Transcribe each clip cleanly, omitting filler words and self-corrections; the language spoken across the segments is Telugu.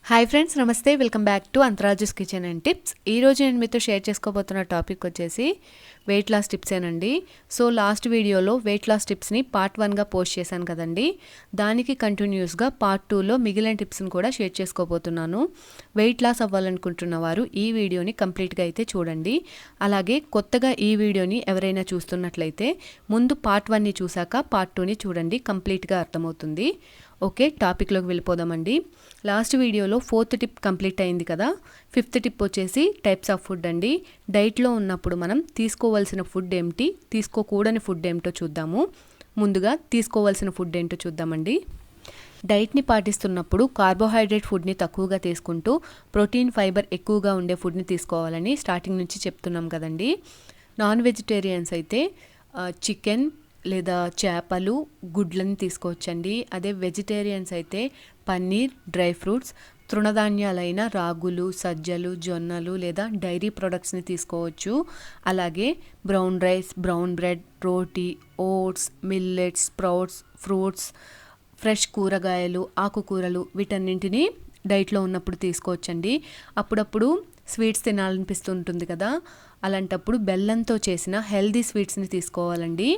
హాయ్ ఫ్రెండ్స్, నమస్తే. Welcome back to అంతరాజుస్ kitchen and tips. ఈరోజు నేను మీతో షేర్ చేసుకోబోతున్న టాపిక్ వచ్చేసి వెయిట్ లాస్ టిప్సేనండి. సో లాస్ట్ వీడియోలో వెయిట్ లాస్ టిప్స్ని పార్ట్ 1గా పోస్ట్ చేశాను కదండి. దానికి కంటిన్యూస్గా పార్ట్ 2లో మిగిలిన టిప్స్ని కూడా షేర్ చేసుకోబోతున్నాను. వెయిట్ లాస్ అవ్వాలనుకుంటున్న వారు ఈ వీడియోని కంప్లీట్గా అయితే చూడండి. అలాగే కొత్తగా ఈ వీడియోని ఎవరైనా చూస్తున్నట్లయితే ముందు పార్ట్ 1ని చూశాక పార్ట్ 2ని చూడండి, కంప్లీట్గా అర్థమవుతుంది. ఓకే, టాపిక్లోకి వెళ్ళిపోదామండి. లాస్ట్ వీడియోలో 4th టిప్ కంప్లీట్ అయింది కదా. 5th టిప్ వచ్చేసి టైప్స్ ఆఫ్ ఫుడ్ అండి. డైట్లో ఉన్నప్పుడు మనం తీసుకోవాల్సిన ఫుడ్ ఏమిటి, తీసుకోకూడని ఫుడ్ ఏమిటో చూద్దాము. ముందుగా తీసుకోవాల్సిన ఫుడ్ ఏంటో చూద్దామండి. డైట్ని పాటిస్తున్నప్పుడు కార్బోహైడ్రేట్ ఫుడ్ని తక్కువగా తీసుకుంటూ ప్రోటీన్, ఫైబర్ ఎక్కువగా ఉండే ఫుడ్ని తీసుకోవాలని స్టార్టింగ్ నుంచి చెప్తున్నాం కదండి. నాన్ వెజిటేరియన్స్ అయితే చికెన్ లేదా చేపలు, గుడ్లని తీసుకోవచ్చండి. అదే వెజిటేరియన్స్ అయితే పన్నీర్, డ్రై ఫ్రూట్స్, తృణధాన్యాలైన రాగులు, సజ్జలు, జొన్నలు లేదా డైరీ ప్రొడక్ట్స్ని తీసుకోవచ్చు. అలాగే brown rice, brown bread, roti, oats, millets, sprouts, fruits, fresh కూరగాయలు, ఆకుకూరలు వీటన్నింటినీ డైట్లో ఉన్నప్పుడు తీసుకోవచ్చండి. అప్పుడప్పుడు స్వీట్స్ తినాలనిపిస్తుంటుంది కదా, అలాంటప్పుడు బెల్లంతో చేసిన హెల్దీ స్వీట్స్ని తీసుకోవాలండి.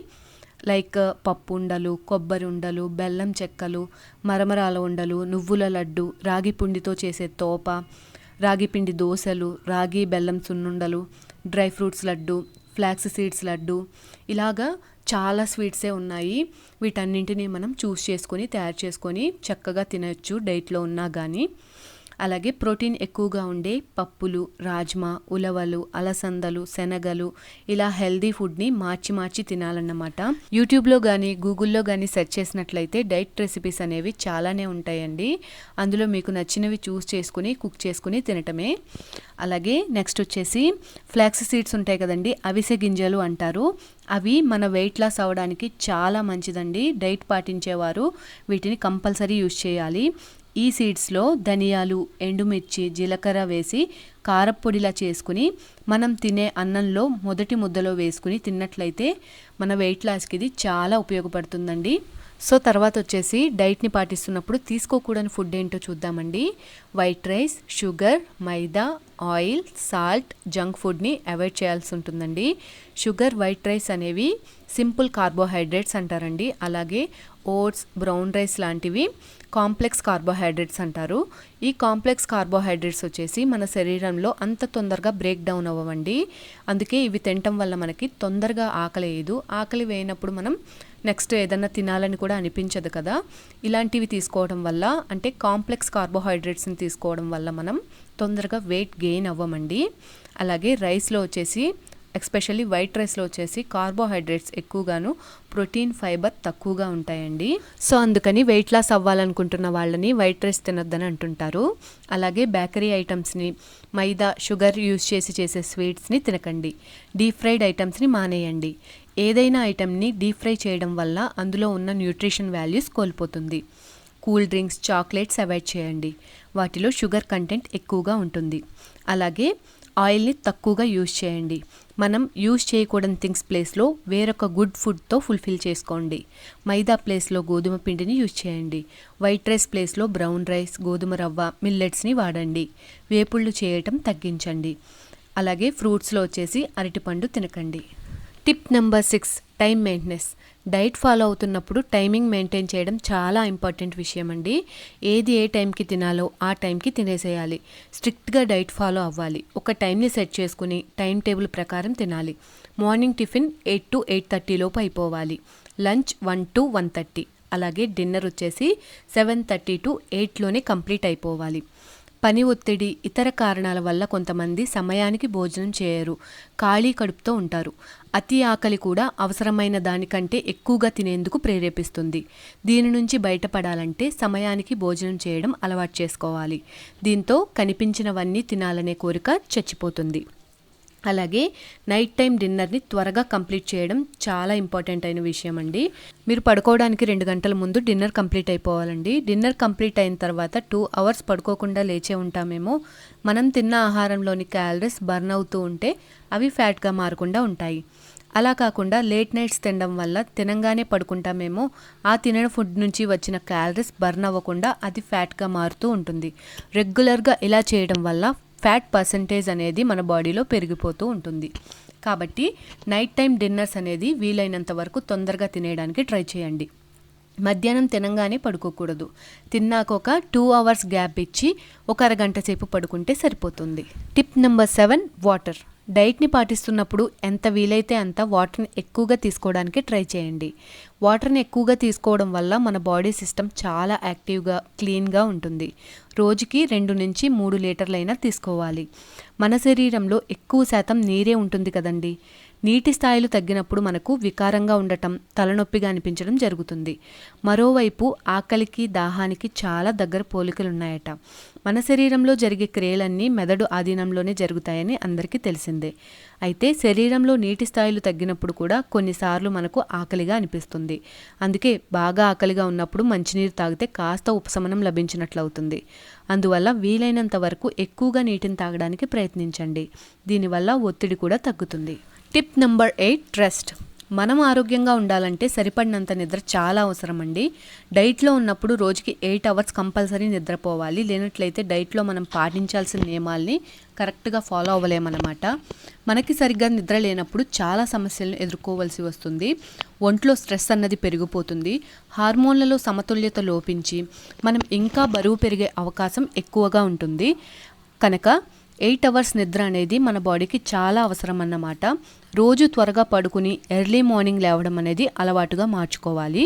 లైక్ పప్పు ఉండలు, కొబ్బరి ఉండలు, బెల్లం చెక్కలు, మరమరాల ఉండలు, నువ్వుల లడ్డు, రాగి పిండితో చేసే తోప, రాగి పిండి దోశలు, రాగి బెల్లం సున్నుండలు, dry fruits laddu, flax seeds laddu, ఇలాగా చాలా స్వీట్సే ఉన్నాయి. వీటన్నింటినీ మనం చూస్ చేసుకొని తయారు చేసుకొని చక్కగా తినచ్చు డైట్లో ఉన్నా కానీ. అలాగే ప్రోటీన్ ఎక్కువగా ఉండే పప్పులు, రాజ్మా, ఉలవలు, అలసందలు, శనగలు, ఇలా హెల్దీ ఫుడ్ని మార్చి మార్చి తినాలన్నమాట. యూట్యూబ్లో కానీ గూగుల్లో కానీ సెర్చ్ చేసినట్లయితే డైట్ రెసిపీస్ అనేవి చాలానే ఉంటాయండి. అందులో మీకు నచ్చినవి చూస్ చేసుకుని కుక్ చేసుకుని తినటమే. అలాగే నెక్స్ట్ వచ్చేసి ఫ్లాక్స్ సీడ్స్ ఉంటాయి కదండి, అవిసె గింజలు అంటారు. అవి మన వెయిట్ లాస్ అవ్వడానికి చాలా మంచిదండి. డైట్ పాటించేవారు వీటిని కంపల్సరీ యూజ్ చేయాలి. ఈ సీడ్స్లో ధనియాలు, ఎండుమిర్చి, జీలకర్ర వేసి కారపొడిలా చేసుకుని మనం తినే అన్నంలో మొదటి ముద్దలో వేసుకుని తిన్నట్లయితే మన వెయిట్ లాస్కి ఇది చాలా ఉపయోగపడుతుందండి. సో తర్వాత వచ్చేసి డైట్ని పాటిస్తున్నప్పుడు తీసుకోకూడని ఫుడ్ ఏంటో చూద్దామండి. వైట్ రైస్, షుగర్, మైదా, ఆయిల్, సాల్ట్, జంక్ ఫుడ్ని అవాయిడ్ చేయాల్సి ఉంటుందండి. షుగర్, వైట్ రైస్ అనేవి సింపుల్ కార్బోహైడ్రేట్స్ అంటారండి. అలాగే ఓట్స్, బ్రౌన్ రైస్ లాంటివి కాంప్లెక్స్ కార్బోహైడ్రేట్స్ అంటారు. ఈ కాంప్లెక్స్ కార్బోహైడ్రేట్స్ వచ్చేసి మన శరీరంలో అంత తొందరగా బ్రేక్ డౌన్ అవ్వవండి. అందుకే ఇవి తినటం వల్ల మనకి తొందరగా ఆకలి వేయదు. ఆకలి వేయనప్పుడు మనం నెక్స్ట్ ఏదన్నా తినాలని కూడా అనిపించదు కదా. ఇలాంటివి తీసుకోవడం వల్ల, అంటే కాంప్లెక్స్ కార్బోహైడ్రేట్స్ని తీసుకోవడం వల్ల మనం తొందరగా వెయిట్ గెయిన్ అవ్వమండి. అలాగే రైస్లో వచ్చేసి ఎస్పెషల్లీ వైట్ రైస్లో వచ్చేసి కార్బోహైడ్రేట్స్ ఎక్కువగాను, ప్రోటీన్, ఫైబర్ తక్కువగా ఉంటాయండి. సో అందుకని వెయిట్ లాస్ అవ్వాలనుకుంటున్న వాళ్ళని వైట్ రైస్ తినొద్దని అంటుంటారు. అలాగే బేకరీ ఐటమ్స్ని, మైదా, షుగర్ యూజ్ చేసి చేసే స్వీట్స్ని తినకండి. డీప్ ఫ్రైడ్ ఐటమ్స్ని మానేయండి. ఏదైనా ఐటమ్ని డీప్ ఫ్రై చేయడం వల్ల అందులో ఉన్న న్యూట్రిషన్ వాల్యూస్ కోల్పోతుంది. కూల్ డ్రింక్స్, చాక్లెట్స్ అవాయిడ్ చేయండి. వాటిలో షుగర్ కంటెంట్ ఎక్కువగా ఉంటుంది. అలాగే ఆయిల్ని తక్కువగా యూజ్ చేయండి. మనం యూజ్ చేయకూడని థింగ్స్ ప్లేస్లో వేరొక గుడ్ ఫుడ్తో ఫుల్ఫిల్ చేసుకోండి. మైదా ప్లేస్లో గోధుమ పిండిని యూజ్ చేయండి. వైట్ రైస్ ప్లేస్లో బ్రౌన్ రైస్, గోధుమ రవ్వ, మిల్లెట్స్ని వాడండి. వేపుళ్ళు చేయటం తగ్గించండి. అలాగే ఫ్రూట్స్లో వచ్చేసి అరటిపండు తినకండి. Tip number 6, time maintenance. Diet follow అవుతున్నప్పుడు టైమింగ్ మెయింటైన్ చేయడం చాలా ఇంపార్టెంట్ విషయం అండి. ఏది ఏ టైంకి తినాలో ఆ టైంకి తినేసేయాలి. స్ట్రిక్ట్గా డైట్ ఫాలో అవ్వాలి. ఒక టైంని సెట్ చేసుకుని టైం టేబుల్ ప్రకారం తినాలి. మార్నింగ్ టిఫిన్ 8 to 8:30 లోపు అయిపోవాలి. Lunch 1 to 1:30. అలాగే డిన్నర్ వచ్చేసి 7:30 to 8లోనే కంప్లీట్ అయిపోవాలి. పని ఒత్తిడి, ఇతర కారణాల వల్ల కొంతమంది సమయానికి భోజనం చేయరు, ఖాళీ కడుపుతో ఉంటారు. అతి ఆకలి కూడా అవసరమైన దానికంటే ఎక్కువగా తినేందుకు ప్రేరేపిస్తుంది. దీని నుంచి బయటపడాలంటే సమయానికి భోజనం చేయడం అలవాటు చేసుకోవాలి. దీంతో కనిపించినవన్నీ తినాలనే కోరిక చచ్చిపోతుంది. అలాగే నైట్ టైం డిన్నర్ని త్వరగా కంప్లీట్ చేయడం చాలా ఇంపార్టెంట్ అయిన విషయం అండి. మీరు పడుకోవడానికి 2 గంటల ముందు డిన్నర్ కంప్లీట్ అయిపోవాలండి. డిన్నర్ కంప్లీట్ అయిన తర్వాత 2 hours పడుకోకుండా లేచే ఉంటామేమో. మనం తిన్న ఆహారంలోని క్యాలరీస్ బర్న్ అవుతూ ఉంటే అవి ఫ్యాట్గా మారకుండా ఉంటాయి. అలా కాకుండా లేట్ నైట్స్ తినడం వల్ల తినంగానే పడుకుంటామేమో, ఆ తినని ఫుడ్ నుంచి వచ్చిన క్యాలరీస్ బర్న్ అవ్వకుండా అది ఫ్యాట్గా మారుతూ ఉంటుంది. రెగ్యులర్గా ఇలా చేయడం వల్ల ఫ్యాట్ పర్సంటేజ్ అనేది మన బాడీలో పెరిగిపోతూ ఉంటుంది. కాబట్టి నైట్ టైం డిన్నర్స్ అనేది వీలైనంత వరకు తొందరగా తినేయడానికి ట్రై చేయండి. మధ్యాహ్నం తినంగానే పడుకోకూడదు. తిన్నాక ఒక 2 hours గ్యాప్ ఇచ్చి ఒక అరగంట సేపు పడుకుంటే సరిపోతుంది. Tip number 7, water. డైట్ని పాటిస్తున్నప్పుడు ఎంత వీలైతే అంత వాటర్ని ఎక్కువగా తీసుకోవడానికి ట్రై చేయండి. వాటర్ని ఎక్కువగా తీసుకోవడం వల్ల మన బాడీ సిస్టమ్ చాలా యాక్టివ్గా, క్లీన్గా ఉంటుంది. రోజుకి 2 నుంచి 3 లీటర్లైనా తీసుకోవాలి. మన శరీరంలో ఎక్కువ శాతం నీరే ఉంటుంది కదండి. నీటి స్థాయిలు తగ్గినప్పుడు మనకు వికారంగా ఉండటం, తలనొప్పిగా అనిపించడం జరుగుతుంది. మరోవైపు ఆకలికి, దాహానికి చాలా దగ్గర పోలికలున్నాయట. మన శరీరంలో జరిగే క్రియలన్నీ మెదడు ఆధీనంలోనే జరుగుతాయని అందరికీ తెలిసిందే. అయితే శరీరంలో నీటి స్థాయిలు తగ్గినప్పుడు కూడా కొన్నిసార్లు మనకు ఆకలిగా అనిపిస్తుంది. అందుకే బాగా ఆకలిగా ఉన్నప్పుడు మంచినీరు తాగితే కాస్త ఉపశమనం లభించినట్లవుతుంది. అందువల్ల వీలైనంత వరకు ఎక్కువగా నీటిని తాగడానికి ప్రయత్నించండి. దీనివల్ల ఒత్తిడి కూడా తగ్గుతుంది. Tip number 8, rest. మనం ఆరోగ్యంగా ఉండాలంటే సరిపడినంత నిద్ర చాలా అవసరం అండి. డైట్లో ఉన్నప్పుడు రోజుకి 8 hours కంపల్సరీ నిద్రపోవాలి. లేనట్లయితే డైట్లో మనం పాటించాల్సిన నియమాల్ని కరెక్ట్గా ఫాలో అవ్వలేమన్నమాట. మనకి సరిగ్గా నిద్ర లేనప్పుడు చాలా సమస్యలను ఎదుర్కోవాల్సి వస్తుంది. ఒంట్లో స్ట్రెస్ అన్నది పెరిగిపోతుంది. హార్మోన్లలో సమతుల్యత లోపించి మనం ఇంకా బరువు పెరిగే అవకాశం ఎక్కువగా ఉంటుంది. కనుక 8 hours నిద్ర అనేది మన బాడీకి చాలా అవసరం అన్నమాట. రోజు త్వరగా పడుకుని ఎర్లీ మార్నింగ్ లేవడం అనేది అలవాటుగా మార్చుకోవాలి.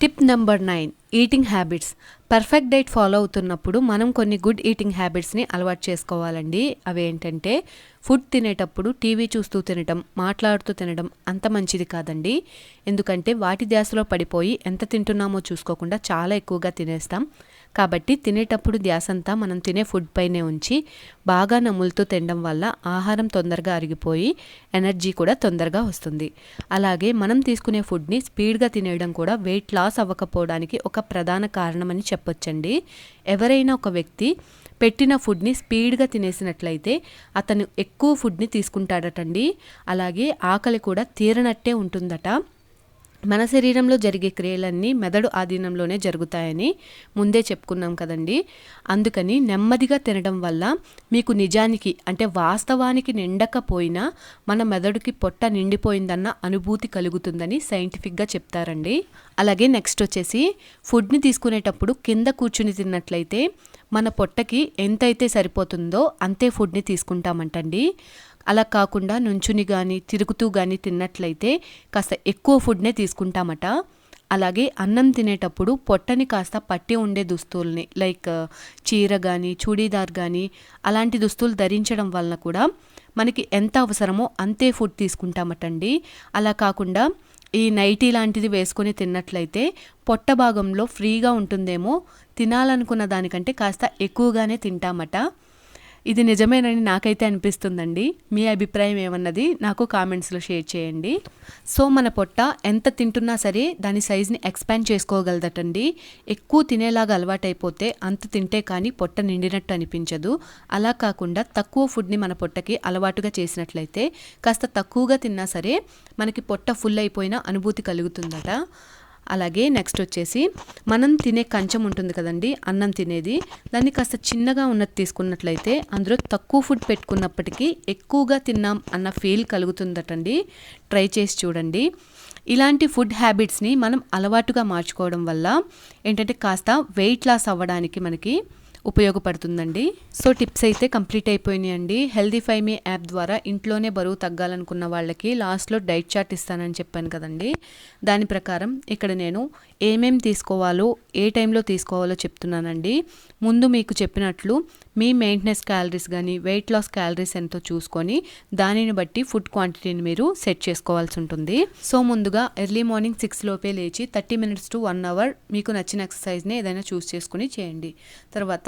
Tip number 9, eating habits. Perfect diet follow అవుతున్నప్పుడు మనం కొన్ని గుడ్ ఈటింగ్ హ్యాబిట్స్ని అలవాటు చేసుకోవాలండి. అవి ఏంటంటే, ఫుడ్ తినేటప్పుడు టీవీ చూస్తూ తినడం, మాట్లాడుతూ తినడం అంత మంచిది కాదండి. ఎందుకంటే వాటి ధ్యాసలో పడిపోయి ఎంత తింటున్నామో చూసుకోకుండా చాలా ఎక్కువగా తినేస్తాం. కాబట్టి తినేటప్పుడు ధ్యాసంతా మనం తినే ఫుడ్ పైనే ఉంచి బాగా నములుతూ తినడం వల్ల ఆహారం తొందరగా అరిగిపోయి ఎనర్జీ కూడా తొందరగా వస్తుంది. అలాగే మనం తీసుకునే ఫుడ్ని స్పీడ్గా తినేయడం కూడా వెయిట్ లాస్ అవ్వకపోవడానికి ఒక ప్రధాన కారణమని చెప్పొచ్చండి. ఎవరైనా ఒక వ్యక్తి పెట్టిన ఫుడ్ని స్పీడ్గా తినేసినట్లయితే అతను ఎక్కువ ఫుడ్ని తీసుకుంటాడటండి. అలాగే ఆకలి కూడా తీరనట్టే ఉంటుందట. మన శరీరంలో జరిగే క్రియలన్నీ మెదడు ఆధీనంలోనే జరుగుతాయని ముందే చెప్పుకున్నాం కదండి. అందుకని నెమ్మదిగా తినడం వల్ల మీకు నిజానికి అంటే వాస్తవానికి నిండకపోయినా మన మెదడుకి పొట్ట నిండిపోయిందన్న అనుభూతి కలుగుతుందని సైంటిఫిక్గా చెప్తారండి. అలాగే నెక్స్ట్ వచ్చేసి, ఫుడ్ని తీసుకునేటప్పుడు కింద కూర్చుని తిన్నట్లయితే మన పొట్టకి ఎంతైతే సరిపోతుందో అంతే ఫుడ్ని తీసుకుంటామంటండి. అలా కాకుండా నుంచుని కానీ తిరుగుతూ కానీ తిన్నట్లయితే కాస్త ఎక్కువ ఫుడ్నే తీసుకుంటామట. అలాగే అన్నం తినేటప్పుడు పొట్టని కాస్త పట్టి ఉండే దుస్తుల్ని లైక్ చీర కానీ చూడీదార్ కానీ అలాంటి దుస్తులు ధరించడం వలన కూడా మనకి ఎంత అవసరమో అంతే ఫుడ్ తీసుకుంటామటండి. అలా కాకుండా ఈ నైటీ లాంటిది వేసుకొని తిన్నట్లయితే పొట్ట భాగంలో ఫ్రీగా ఉంటుందేమో, తినాలనుకున్న దానికంటే కాస్త ఎక్కువగానే తింటామట. ఇది నిజమేనని నాకైతే అనిపిస్తుందండి. మీ అభిప్రాయం ఏమన్నది నాకు కామెంట్స్లో షేర్ చేయండి. సో మన పొట్ట ఎంత తింటున్నా సరే దాని సైజ్ని ఎక్స్పాండ్ చేసుకోగలదటండి. ఎక్కువ తినేలాగా అలవాటైపోతే అంత తింటే కానీ పొట్ట నిండినట్టు అనిపించదు. అలా కాకుండా తక్కువ ఫుడ్ని మన పొట్టకి అలవాటుగా చేసినట్లయితే కాస్త తక్కువగా తిన్నా సరే మనకి పొట్ట ఫుల్ అయిపోయిన అనుభూతి కలుగుతుందట. అలాగే నెక్స్ట్ వచ్చేసి, మనం తినే కంచం ఉంటుంది కదండి, అన్నం తినేది, దాన్ని కాస్త చిన్నగా ఉన్నది తీసుకున్నట్లయితే అందులో తక్కువ ఫుడ్ పెట్టుకున్నప్పటికీ ఎక్కువగా తిన్నాం అన్న ఫీల్ కలుగుతుందటండి. ట్రై చేసి చూడండి. ఇలాంటి ఫుడ్ హ్యాబిట్స్ని మనం అలవాటుగా మార్చుకోవడం వల్ల ఏంటంటే కాస్త వెయిట్ లాస్ అవ్వడానికి మనకి ఉపయోగపడుతుందండి. సో టిప్స్ అయితే కంప్లీట్ అయిపోయినాయండి. హెల్దీ ఫై మీ యాప్ ద్వారా ఇంట్లోనే బరువు తగ్గాలనుకున్న వాళ్ళకి లాస్ట్లో డైట్ చార్ట్ ఇస్తానని చెప్పాను కదండి. దాని ప్రకారం ఇక్కడ నేను ఏమేం తీసుకోవాలో ఏ టైంలో తీసుకోవాలో చెప్తున్నానండి. ముందు మీకు చెప్పినట్లు మీ మెయింటెనెన్స్ క్యాలరీస్ కానీ వెయిట్ లాస్ క్యాలరీస్ ఎంతో చూసుకొని దానిని బట్టి ఫుడ్ క్వాంటిటీని మీరు సెట్ చేసుకోవాల్సి ఉంటుంది. సో ముందుగా ఎర్లీ మార్నింగ్ 6 లోపే లేచి 30 minutes to 1 hour మీకు నచ్చిన ఎక్సర్సైజ్ని ఏదైనా చూస్ చేసుకుని చేయండి. తర్వాత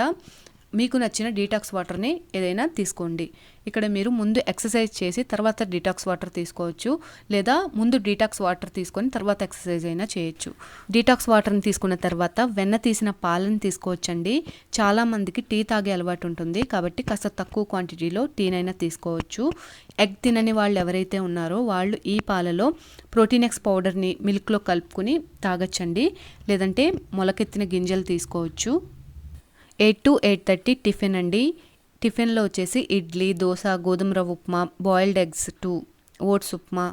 మీకు నచ్చిన డీటాక్స్ వాటర్ని ఏదైనా తీసుకోండి. ఇక్కడ మీరు ముందు ఎక్సర్సైజ్ చేసి తర్వాత డీటాక్స్ వాటర్ తీసుకోవచ్చు, లేదా ముందు డీటాక్స్ వాటర్ తీసుకొని తర్వాత ఎక్సర్సైజ్ అయినా చేయొచ్చు. డీటాక్స్ వాటర్ని తీసుకున్న తర్వాత వెన్న తీసిన పాలను తీసుకోవచ్చండి. చాలామందికి టీ తాగే అలవాటు ఉంటుంది కాబట్టి కాస్త తక్కువ క్వాంటిటీలో టీనైనా తీసుకోవచ్చు. ఎగ్ తినని వాళ్ళు ఎవరైతే ఉన్నారో వాళ్ళు ఈ పాలలో ప్రోటీన్ ఎక్స్ పౌడర్ని మిల్క్లో కలుపుకొని తాగొచ్చండి, లేదంటే మొలకెత్తిన గింజలు తీసుకోవచ్చు. 8 to 8:30 టిఫిన్ అండి. టిఫిన్లో వచ్చేసి ఇడ్లీ, దోశ, గోధుమ రవ్వ upma, boiled eggs 2, oats upma,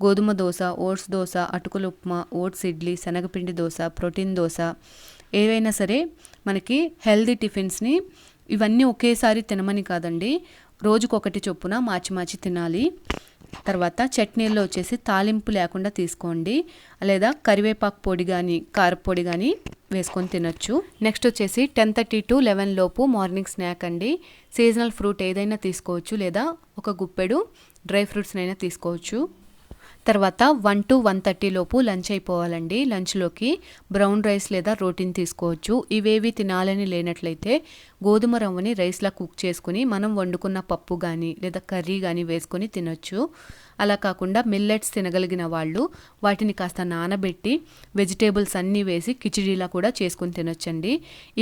గోధుమ దోశ, ఓట్స్ దోశ, అటుకుల ఉప్మా, ఓట్స్ ఇడ్లీ, శనగపిండి దోశ, ప్రోటీన్ దోశ, ఏవైనా సరే మనకి హెల్దీ టిఫిన్స్ని ఇవన్నీ ఒకేసారి తినమని కాదండి, రోజుకొకటి చొప్పున మార్చి తినాలి. తర్వాత చట్నీల్లో వచ్చేసి తాలింపు లేకుండా తీసుకోండి, లేదా కరివేపాకు పొడి కానీ కారపొడి కానీ వేసుకొని తినొచ్చు. నెక్స్ట్ వచ్చేసి 10:30 to 11 లోపు మార్నింగ్ స్నాక్ అండి. సీజనల్ ఫ్రూట్ ఏదైనా తీసుకోవచ్చు, లేదా ఒక గుప్పెడు డ్రై ఫ్రూట్స్నైనా తీసుకోవచ్చు. తర్వాత 1 to 1:30 లోపు లంచ్ అయిపోవాలండి. లంచ్లోకి బ్రౌన్ రైస్ లేదా రోటీని తీసుకోవచ్చు. ఇవేవి తినాలని లేనట్లయితే గోధుమ రవ్వని రైస్లా కుక్ చేసుకుని మనం వండుకున్న పప్పు కానీ లేదా కర్రీ కానీ వేసుకొని తినొచ్చు. అలా కాకుండా మిల్లెట్స్ తినగలిగిన వాళ్ళు వాటిని కాస్త నానబెట్టి వెజిటేబుల్స్ అన్నీ వేసి కిచిడీలా కూడా చేసుకుని తినొచ్చండి.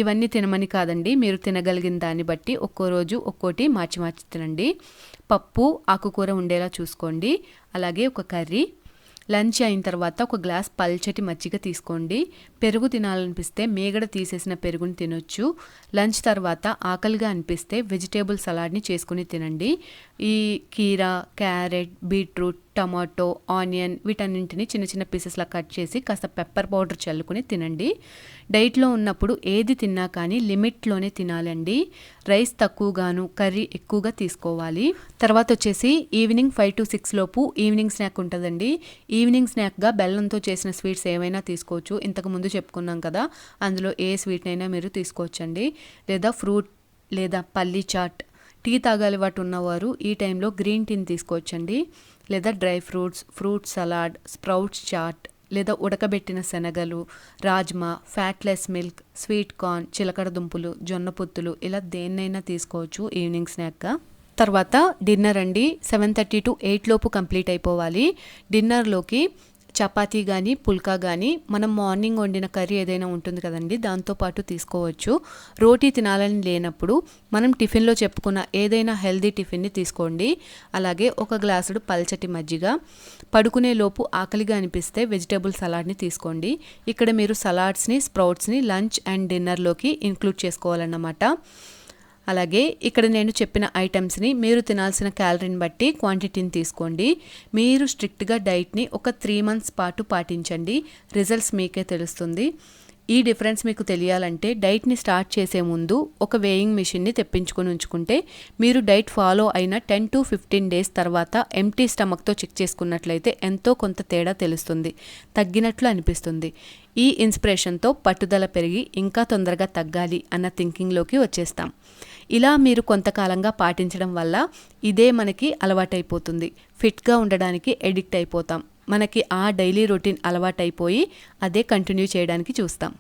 ఇవన్నీ తినమని కాదండి, మీరు తినగలిగిన దాన్ని బట్టి ఒక్కో రోజు ఒక్కోటి మార్చి తినండి. పప్పు, ఆకుకూర ఉండేలా చూసుకోండి, అలాగే ఒక కర్రీ. లంచ్ అయిన తర్వాత ఒక గ్లాస్ పల్చటి మజ్జిగ తీసుకోండి. పెరుగు తినాలనిపిస్తే మేగడ తీసేసిన పెరుగుని తినొచ్చు. లంచ్ తర్వాత ఆకలిగా అనిపిస్తే వెజిటేబుల్ సలాడ్ని చేసుకుని తినండి. ఈ కీరా, క్యారెట్, బీట్రూట్, టమాటో, ఆనియన్ వీటన్నింటిని చిన్న పీసెస్లా కట్ చేసి కాస్త పెప్పర్ పౌడర్ చల్లుకుని తినండి. డైట్లో ఉన్నప్పుడు ఏది తిన్నా కానీ లిమిట్లోనే తినాలండి. రైస్ తక్కువగాను కర్రీ ఎక్కువగా తీసుకోవాలి. తర్వాత వచ్చేసి ఈవినింగ్ 5 to 6 లోపు ఈవినింగ్ స్నాక్ ఉంటుందండి. ఈవినింగ్ స్నాక్గా బెల్లంతో చేసిన స్వీట్స్ ఏమైనా తీసుకోవచ్చు. ఇంతకు ముందు చెప్పుకున్నాం కదా, అందులో ఏ స్వీట్నైనా మీరు తీసుకోవచ్చండి, లేదా ఫ్రూట్ లేదా పల్లీ చాట్. టీ తాగలవాటు ఉన్నవారు ఈ టైంలో గ్రీన్ టీని తీసుకోవచ్చండి, లేదా dry fruits, fruit salad, sprouts chaat, లేదా ఉడకబెట్టిన శనగలు, rajma, fatless milk, sweet corn, చిలకడ దుంపులు, జొన్న పొత్తులు, ఇలా దేన్నైనా తీసుకోవచ్చు ఈవినింగ్ స్నాక్గా. తర్వాత డిన్నర్ అండి. 7:30 to 8 లోపు కంప్లీట్ అయిపోవాలి. డిన్నర్లోకి చపాతీ కానీ పుల్కా కానీ మనం మార్నింగ్ వండిన కర్రీ ఏదైనా ఉంటుంది కదండి, దాంతోపాటు తీసుకోవచ్చు. రోటీ తినాలని లేనప్పుడు మనం టిఫిన్లో చెప్పుకున్న ఏదైనా హెల్దీ టిఫిన్ని తీసుకోండి. అలాగే ఒక గ్లాసుడు పల్చటి మజ్జిగ. పడుకునే లోపు ఆకలిగా అనిపిస్తే వెజిటేబుల్ సలాడ్ని తీసుకోండి. ఇక్కడ మీరు సలాడ్స్ని, స్ప్రౌట్స్ని లంచ్ అండ్ డిన్నర్లోకి ఇంక్లూడ్ చేసుకోవాలన్నమాట. అలాగే ఇక్కడ నేను చెప్పిన ఐటమ్స్ని మీరు తినాల్సిన క్యాలరీని బట్టి క్వాంటిటీని తీసుకోండి. మీరు స్ట్రిక్ట్గా డైట్ని ఒక 3 months పాటు పాటించండి. రిజల్ట్స్ మీకే తెలుస్తుంది. ఈ డిఫరెన్స్ మీకు తెలియాలంటే డైట్ని స్టార్ట్ చేసే ముందు ఒక వేయింగ్ మిషన్ని తెప్పించుకొని ఉంచుకుంటే మీరు డైట్ ఫాలో అయిన 10 to 15 days తర్వాత ఎంప్టీ స్టమక్తో చెక్ చేసుకున్నట్లయితే ఎంతో కొంత తేడా తెలుస్తుంది, తగ్గినట్లు అనిపిస్తుంది. ఈ ఇన్స్పిరేషన్తో పట్టుదల పెరిగి ఇంకా తొందరగా తగ్గాలి అన్న థింకింగ్లోకి వచ్చేస్తాం. ఇలా మీరు కొంతకాలంగా పాటించడం వల్ల ఇదే మనకి అలవాటైపోతుంది. ఫిట్గా ఉండడానికి ఎడిక్ట్ అయిపోతాం. మనకి ఆ డైలీ రొటీన్ అలవాటైపోయి అదే కంటిన్యూ చేయడానికి చూస్తాం.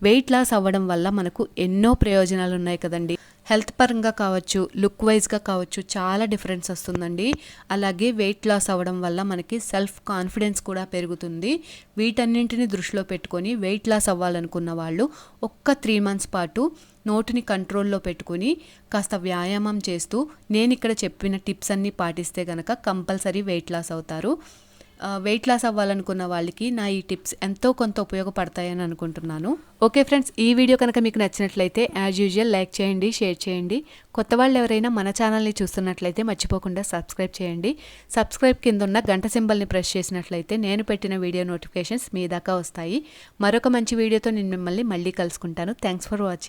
వెయిట్ లాస్ అవ్వడం వల్ల మనకు ఎన్నో ప్రయోజనాలు ఉన్నాయి కదండి. హెల్త్ పరంగా కావచ్చు, లుక్ వైజ్గా కావచ్చు, చాలా డిఫరెన్స్ వస్తుందండి. అలాగే వెయిట్ లాస్ అవ్వడం వల్ల మనకి సెల్ఫ్ కాన్ఫిడెన్స్ కూడా పెరుగుతుంది. వీటన్నింటిని దృష్టిలో పెట్టుకొని వెయిట్ లాస్ అవ్వాలనుకున్న వాళ్ళు ఒక్క 3 months పాటు నోటిని కంట్రోల్లో పెట్టుకొని కాస్త వ్యాయామం చేస్తూ నేను ఇక్కడ చెప్పిన టిప్స్ అన్నీ పాటిస్తే కనుక కంపల్సరీ వెయిట్ లాస్ అవుతారు. వెయిట్ లాస్ అవ్వాలనుకున్న వాళ్ళకి నా ఈ టిప్స్ ఎంతో కొంత ఉపయోగపడతాయని అనుకుంటున్నాను. ఓకే ఫ్రెండ్స్, ఈ వీడియో కనుక మీకు నచ్చినట్లయితే యాజ్ యూజువల్ లైక్ చేయండి, షేర్ చేయండి. కొత్త వాళ్ళు ఎవరైనా మన ఛానల్ని చూస్తున్నట్లయితే మర్చిపోకుండా సబ్స్క్రైబ్ చేయండి. సబ్స్క్రైబ్ కింద ఉన్న గంట సింబల్ని ప్రెస్ చేసినట్లయితే నేను పెట్టిన వీడియో నోటిఫికేషన్స్ మీ దాకా వస్తాయి. మరొక మంచి వీడియోతో నేను మిమ్మల్ని మళ్ళీ కలుసుకుంటాను. Thanks for watching.